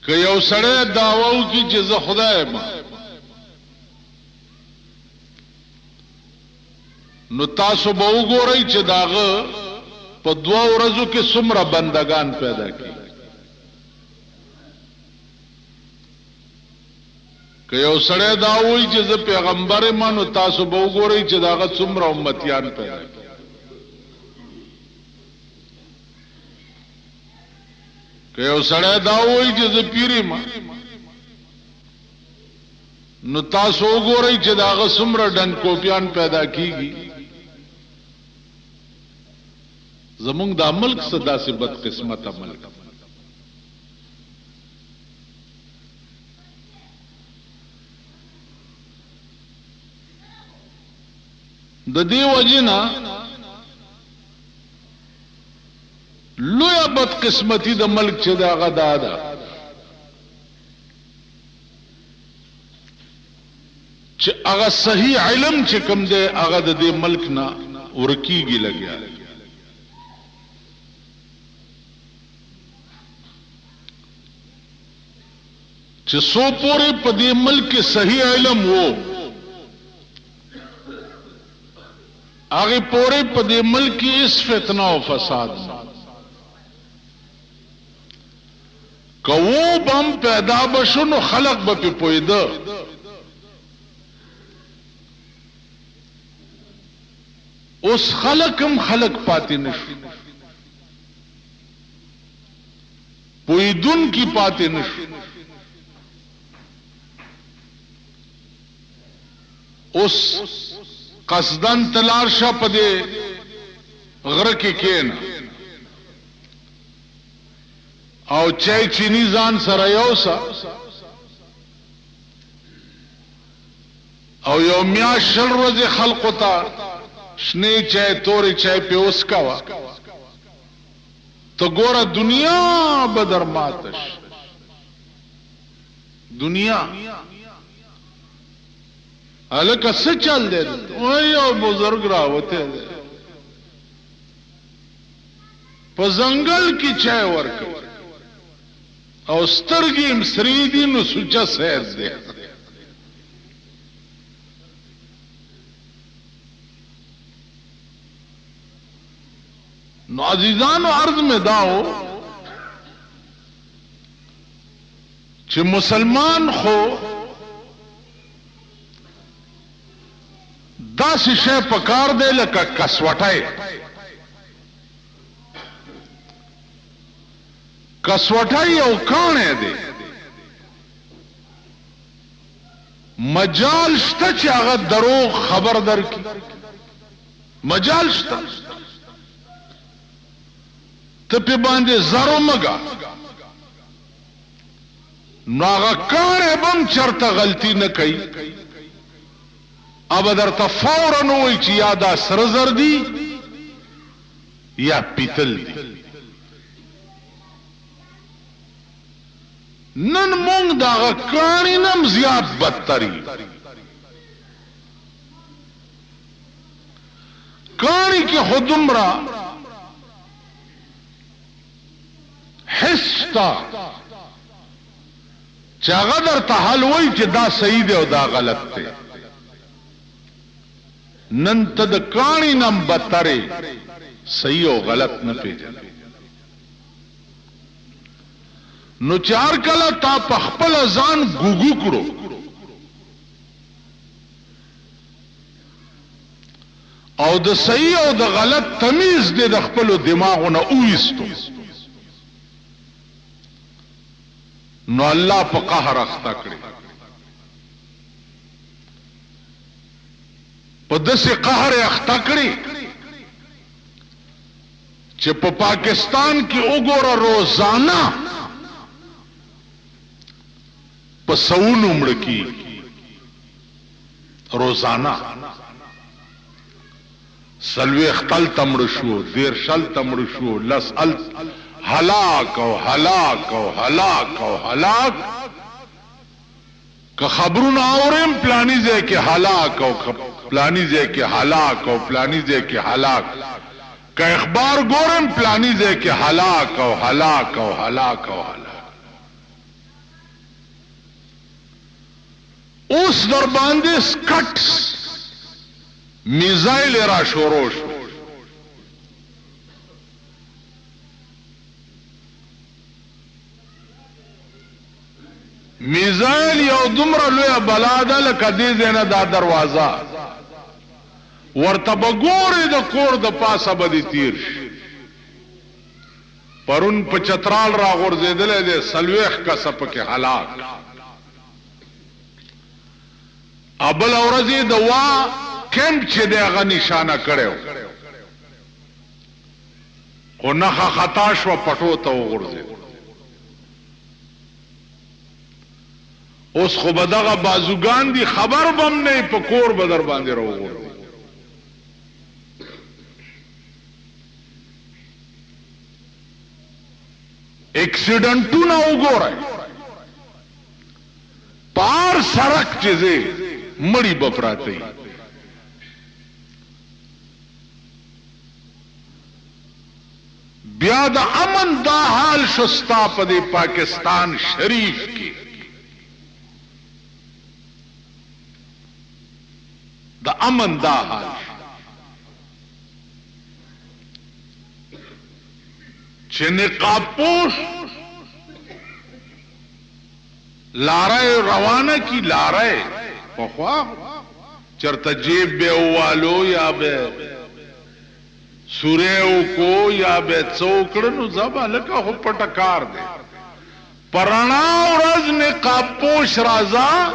که یو سړی دعوو کی چې زه خدای ما، نو تاسو به وګورئ چې داغه په 2 ورځو کې څومره بندگان پیدا کی. که یو سړی دا وایي چې زه پیغمبر یم، نو تاسو به وګورئ چې داغه څومره امتیان پیدا کی. که یو سړی دا وایي چې زه پیر یم، نو تاسو وګورئ چې داغه څومره ډنکوپیان پیدا کیږي. زمونږ دا ملک صدا سے بد قسمت ملک. د دې وجنا لوی بد قسمتی د ملک چې دا غدا ده چې هغه صحیح علم چې کوم دی هغه د دې ملک نه ورکیږي لګیا. چې سو پورې په دې ملک کې صحیح علم وو، هغه پورې په دې ملک کې اس فتنه او فساد کوو بم پیدا بشو نو خلق به په پویده. اوس خلقم خلق پاتې نشو، پویدون کی پاتې نشو. اوس قصدن تلار شا پدے غرق کین او چای چینی ځان سره یوسا او یو میا شل ورځې خلقو ته شنه چای تورې چای په اوس کاوه تو ګوره دنیا بدر ماتش. دنیا الکه څه چل دی؟ وای یو بزرگ راوته دی په ځنګل کې چای ورکوي او سترګې یې سرې دي نو سوچه سیر دی. نو عزیزانو عرض میں داو چې مسلمان خو داسې شی پکار دی لکه کسوټی. کسوټی یو کاڼی دی، مجال شته چې هغه دروغ خبر درکړي، مجال شته. ته په باندې زرو مګا نو هغه کاڼی بم چرته غلطي نه کوي، اب درته فوراً وایي چې یا دا سره زر دي یا پیتل دي. نن مونږ دغه کاڼي نم زیات بدتري. کاڼي کې خو دومره حس شته چې هغه درته حل وایي چې دا صحیح دی او دا غلط دی. نن ته د کاڼي نم بدترې صحیح او غلط نه پیژنې. نو چار کله تا په خپل ځان ګوګو کړو او د صحیح او د غلط تمیز دې د خپل دماغونه اوېستو، نو الله په قهر اخته کړی. په داسې قهر اخته کړی چې په پاکستان کې وګوره روزانه په سونو مړ کیږي، روزانه سلويخ تل تمړ شو، دیر شل تمړ شو، لس ال هلاک او هلاک او هلاک او هلاک. که خبرونه اورم پلانی ځای کې هلاک او پلانی ځای کې هلاک او پلانی ځای کې هلاک، که اخبار ګورم پلانی ځای کې هلاک او هلاک او هلاک او هلاک. اوس در باندې سکټ میزایل را شروع شو. میزایل یو دومره لویه بلا ده لکه دې ځای نه دا دروازه ورته به ګورې د کور د پاسه به دې تیر شي. پرون په چترال را غورځېدلی دی 40 کسه پکې هلاک. بله ورځ یې د وا کیمپ چې دی هغه نشانه کړی خو نښه خطا شوه پټو ته وغورځېد. اوس خو به دغه بازوګان دي خبر بم نه په کور به در باندې راوغورځي. ایکسیډنټونه وګورئ پار سړک چې ځې مړي به پراته وي. بیا د امن دا حال شو ستا په دې پاکستان شریف کې د امن دا حال چې نقاب پوش لاره روانه کی لاره پخوا چرته جیب به والو یا به سوریو کو یا به څوکړنو زبا لکه هو پټکار دی. پرانا ورځ نقاب پوش رازا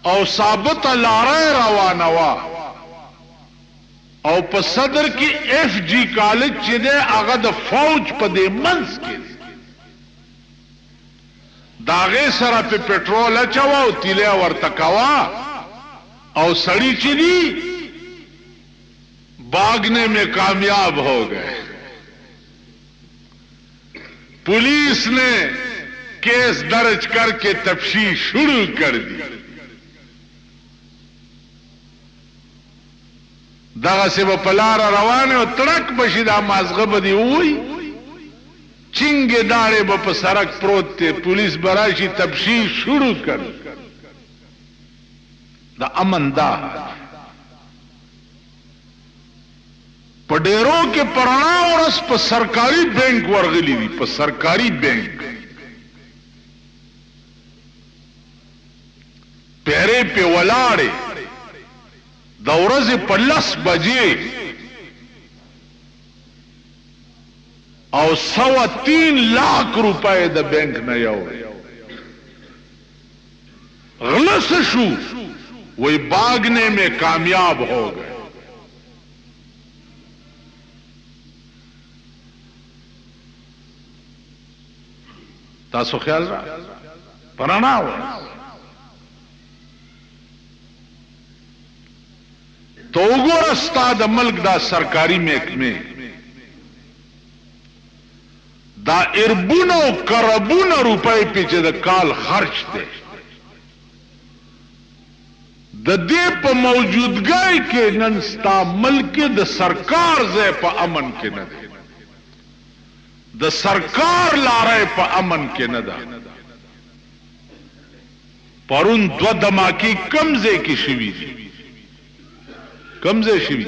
او ثابت لاره روانه وا او په صدر کې ایف جی کالج چې دی هغه د فوج په دې منځ کې داغه سره په پټرول اچوا او تیله ورته کوا او سړی چې دی भागने में कामयाब हो गए. पुलिस ने केस दर्ज करके तफ्तीश शुरू कर दी. दगा से वो पलारा रवाने और तड़क बशीदा माजगा बदी हुई चिंगे दाड़े ब सड़क प्रोते पुलिस बराशी तफ्तीश शुरू कर द अमन दा पडेरों के पराना और उस पर सरकारी बैंक वर्गली हुई पर सरकारी बैंक पैरे पे वलाड़े दौरे से 10 बजे और 3.25 लाख रुपए द बैंक न यो गलत शू वही भागने में कामयाब हो गए. तासो ख्याल रहा पराना हो तो रस्ता द मुल्क दा सरकारी महकमे दा इरबुनो करबुनो रुपए पीछे द काल खर्च दे द दे प मौजूदगी के नंस्ता मुल्क द सरकार जे प अमन के न दे द सरकार लारे प अमन के न दा परुन दो धमाकी कमजे की शिवी कमजे शिवी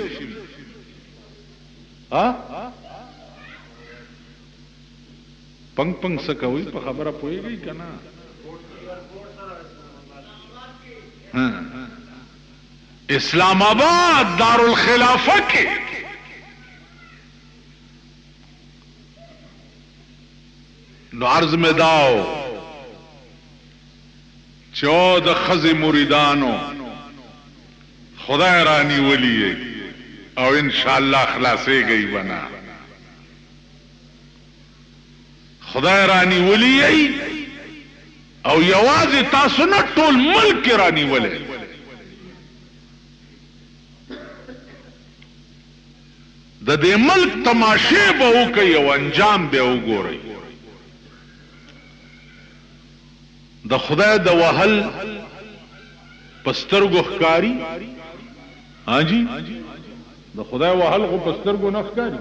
पंग पंग सका हुई पर खबर पोई गई क्या ना इस्लामाबाद दारुल खिलाफा के अर्ज में दाओ 14 खज़े मुरीदानो खुदा रानी वली है और इंशाअल्लाह खलासे गई बना खुदा रानी वली है और यवाज तासु न टोल मुल्क के रानी वले दे मुल्क तमाशे बहु कई और अंजाम बेहू गो रही द खुदा द वहल पस्तर गुखकारी हाँ जी द खुदा वहल को पस्तर गो नखकारी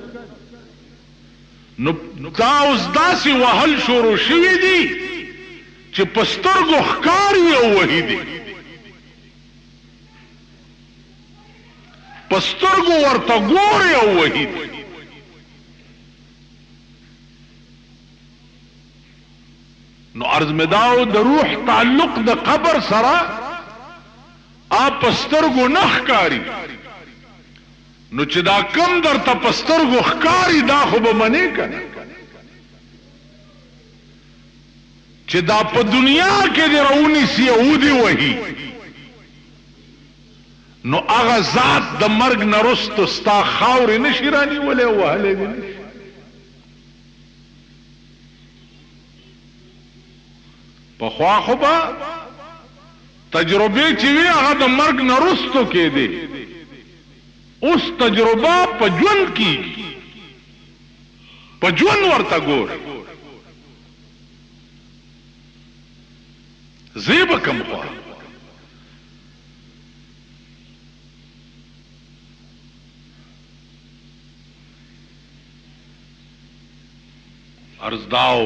नुक्ता उस दासी वहल शोरो शिवी दी चे पस्तर गुखकारी वही दी پسترګو ورته ګوري او وحید نو عرض مداو د روح تعلق د قبر سره آپ پسترګو نخ کاری نو چې دا کم در ته پسترګو ښکاری دا خو به منې کنه چې دا په دنیا کې د رونی سیودی وਹੀ نو هغه ذات د مرګ نه رستو ستا خاورې نشي رانیولې وهلې دي پخوا خو به تجربه چې وي هغه د مرګ نه رستو کې دي اوس تجربه په ژوند کې په ژوند ورته ګور زیب کم خوا عرض داو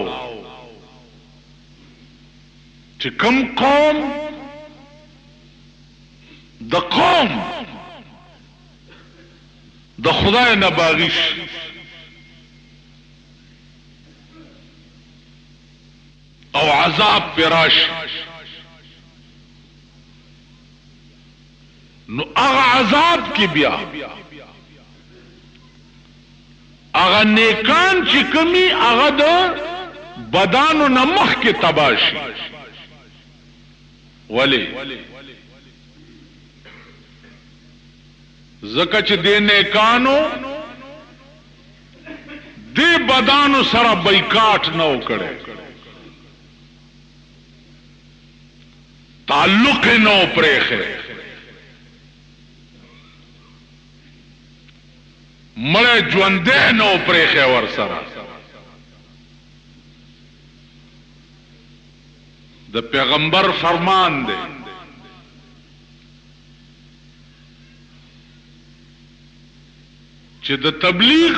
چې کم قوم د قوم د خدای نه باغیش او عذاب پراش نو اغا عذاب کی بیا اغا نیکان چی کمی اغا دا بدانو نمخ کی تباشی ولی زکا چی دے نیکانو دے بدانو سرا بیکاٹ نو کرے تعلق نو پریخے مړ ژوندې نو پرېخې ور سره د پیغمبر فرمان دی چې د تبلیغ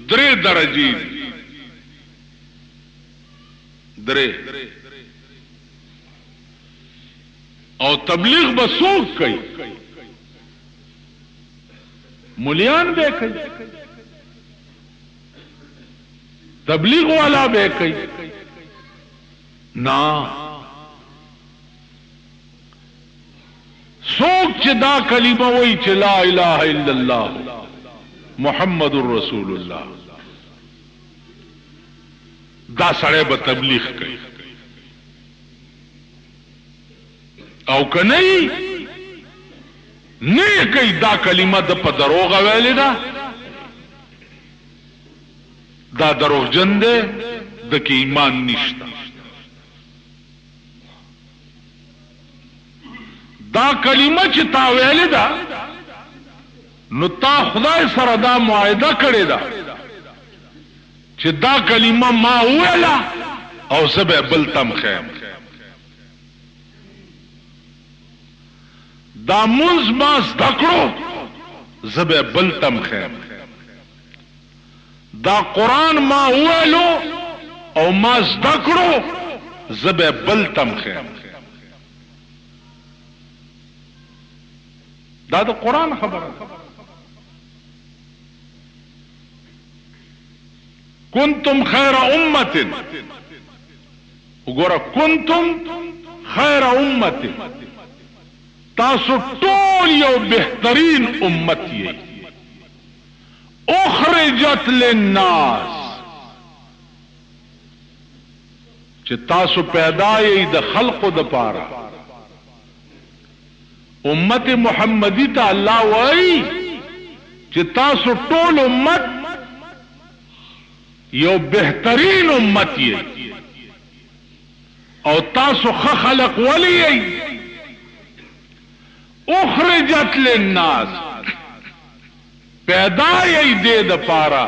درې درجې درې او تبلیغ به څوک کوي مولیان بے کئی تبلیغ والا بے کئی نا سوک چی دا کلمہ وی چی لا الہ الا اللہ محمد الرسول اللہ دا سڑے با تبلیغ کئی او کنئی نه کوي دا کلمه د په دروغ ویلې ده دا دروغجن ده د کې ایمان نشته دا کلمه چې تا ویلې ده نو تا خدای سره دا معاهده کړې ده چې دا کلمه ما ویله او زه به بل تم خیم دا منز ما زدکڑو زب بلتم خیم دا قرآن ما اویلو او ما زدکڑو زب بلتم خیم دا دا قرآن خبر کنتم خیر امت وګوره کنتم خیر امت تاسو ټول یو بهترین امت یې اخرجت للناس چې تاسو پیدا یې د خلقو د پاره امت محمدی ته الله وایي چې تاسو ټول امت یو بهترین امت یې او تاسو خلق ولی یې اخرجت للناس پیدا یې دې د پاره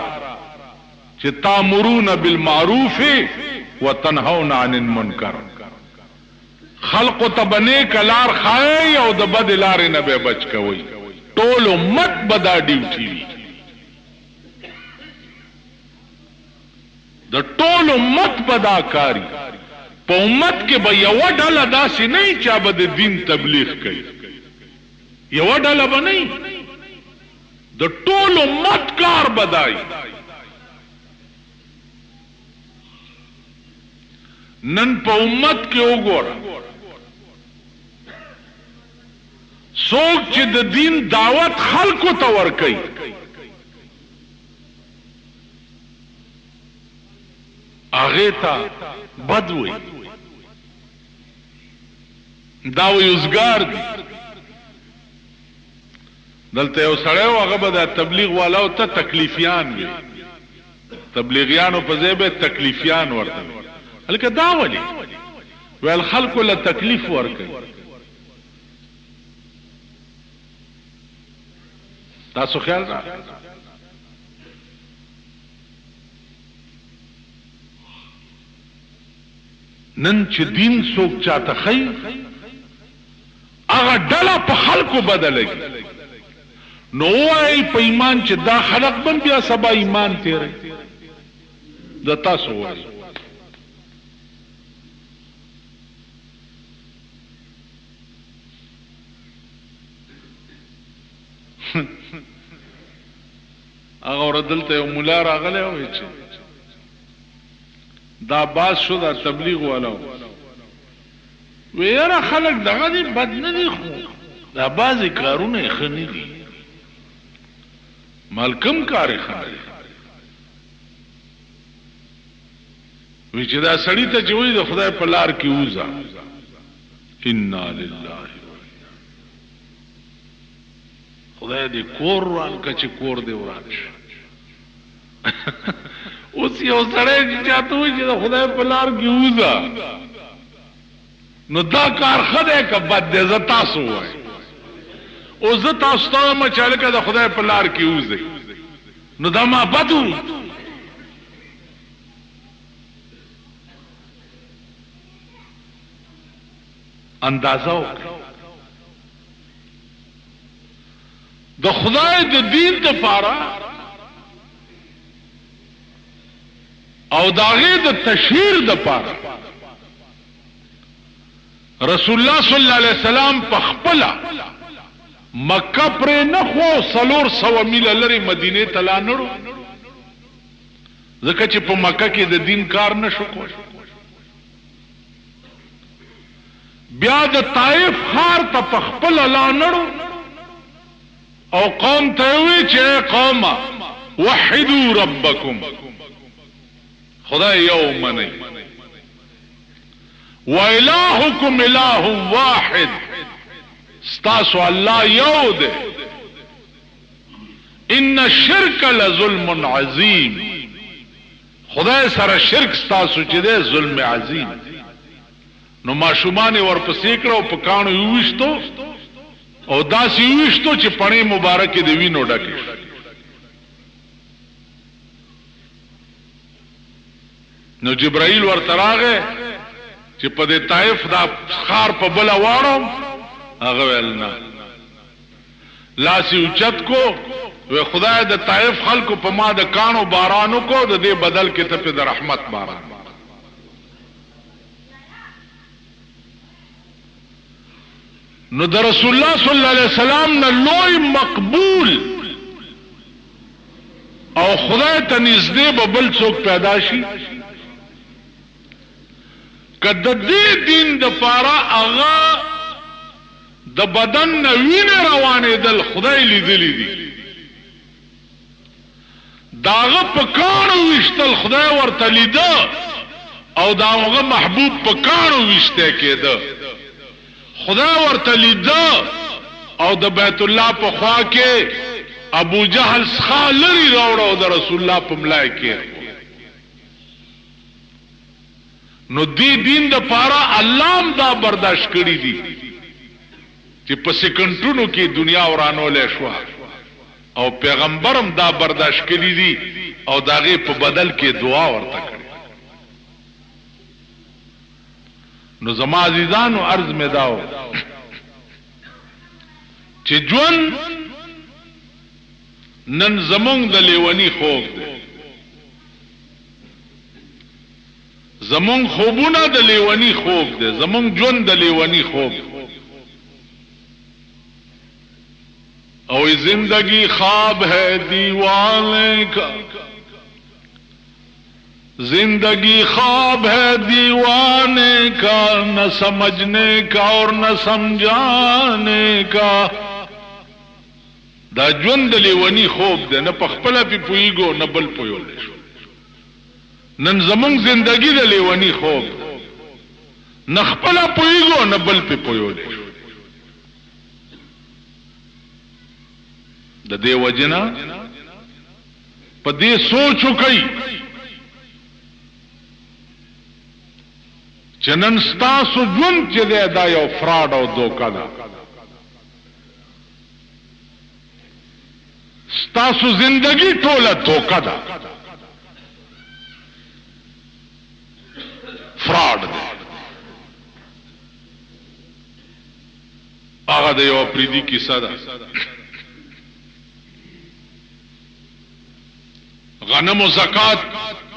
چې تامرون بالمعروف وتنهون عن المنکر خلق تبنه کلار خای او د بد لارې نه به بچ کوي ټول امت بدا ډیوټي وي د ټول امت بدا کاری په امت کې به یو ډله داسې نه چې به د دین تبلیغ کوي یو ډله به نه د ټول امت کار بدای. نن په امت کې وګوره څوک چې د دین دعوت خلکو ته ورکوي هغې ته بد وایي، دا وایي اوزګار دي. دلته یو سړی و هغه به د تبلیغ والاو ته تکلیفیان وي، تبلیغیانو په ځای به تکلیفیان ورته وي. هلکه دا ولې ویل خلکو له تکلیف ورکوي. تاسو خیال را نن چې دین څوک چاته ښیي هغه ډله په خلکو بدلږي. نو وایي په ایمان چې دا خلق بم بیا سبا ایمان تیری. د تاسو وایي هغه ور دلته یو مولا راغلی وایي چې دا باز شو دا تبلیغ والا وی یاره خلق دغه دي بد نه دي، خو دا بعضې کارونه یې ښه نه دي. مالکم کار یې ښه نه دی. وی چې دا سړي ته چې وایي د خدای په لار کې ووځه، انا لله خدای دې کور وران که چې کور دې وران شي. اوس یو سړی چې چاته وایي چې د خدای په لار کې ووځه نو دا کار ښه دی که بد دی؟ زه تاسو وایم. اوس زه تاسو ته وایم چې هلکه د خدای په لار کې ووځئ، نو دا ما بد وي؟ اندازه وکړئ. د خدای د دین دپاره او د هغې د تشهیر دپاره رسول الله صلی الله علیه وسلم په خپله مکه پرې نه خو 400 میله لرې مدینې ته لا نړو، ځکه چې په مکه کې د دین کار نه شو کولی. بیا د طائف ښار ته په خپله لا نړو او قوم ته یې وویل چې ای قومه وحدوا ربکم، خدای یو منئ، وإلهكم إله واحد، ستاسو الله یو دی. ان الشرك لظلم عظیم، خدای سره شرک ستاسو چې دی ظلم عظیم. نو ماشومان ورپسې کړه او په کاڼو یې وویشتو او داسې یې وویشتو چې پڼې مبارکې د وینو ډکې شوې. نو جبرائیل ورته راغی چې په دې طائف دا ښار په بله واړم. هغه ویل نه، لاس یې اوچت کو، وی خدای د طائف خلکو په ما د کاڼو باران وکړو، د دې بدل کې ته پې د رحمت باران. نو د رسول الله صلی الله علیه وسلم نه لوی مقبول او خدای ته نږدې به بل څوک پیدا شي که د دې دین دپاره هغه د بدن نه وینې روانېدل خدای لیدلی دي، د هغه په کاڼو ویشتل خدای ورته لیده او د هغه محبوب په کاڼو ویشتی کېده، خدای ورته لیده او د بیت الله په خوا کې ابو جهل څخه لرې راوړه او د رسول الله په ملای کې. نو دی دین د پاره الله هم دا برداشت کړی دي چې په سکندونو کې دنیا ورانولې شو او پیغمبرم دا برداشت کړی دي او داغه په بدل کې دعا ورته کړی. نو زما عزیزانو عرض می داو چې جون نن زمونږ د لیونی خوب دی، زمونږ خوبونه د لیونی خوب دی، زمونږ جون د لیونی خوب او वही जिंदगी ख्वाब है दीवाने का, जिंदगी ख्वाब है दीवाने का, न समझने का और न समझाने का। دا ژوند لیونی خوب ده، نه پخپله پی پویګو نه بل پویول شو. نن زمونږ زندگی د لیونی خوب، نه خپله پویګو نه بل پی پویول شو. د دې وجنا په دې سوچ وکړئ چې نن ستاسو ژوند چې دی دا یو فراډ او دوکه ده. ستاسو زندگی ټوله دوکه ده، فراډ ده. هغه د یو اپریدي کیسه ده. غنم و زکات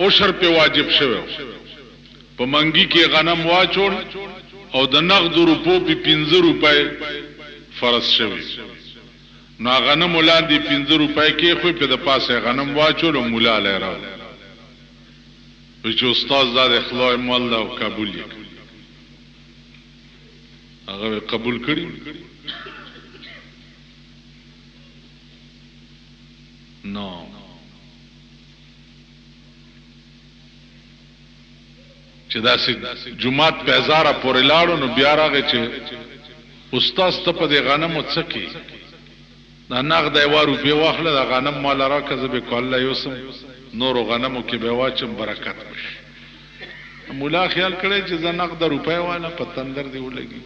عشر په واجب شوی، په منګي کې غنم واچول او د نقد روپو په 15 روپۍ فرض شوی. نو غنم ولاندې 15 روپۍ کې خو په د پاسه غنم واچول او مولا لرا چې استاد زاد اخلاص مول دا قبول یې هغه قبول کړی. نو چې داسې جمعات په هزاره پورې لاړو نو بیا راغی چې استاد ته په دې غنمو څه کی دا نقد یې روپۍ واخله، دا غنم مال راکه زه به کله یوسم نورو غنمو کې به واچم برکت وشي. مولا خیال کړی چې زه نقد روپۍ والا په تندر دی ولګي.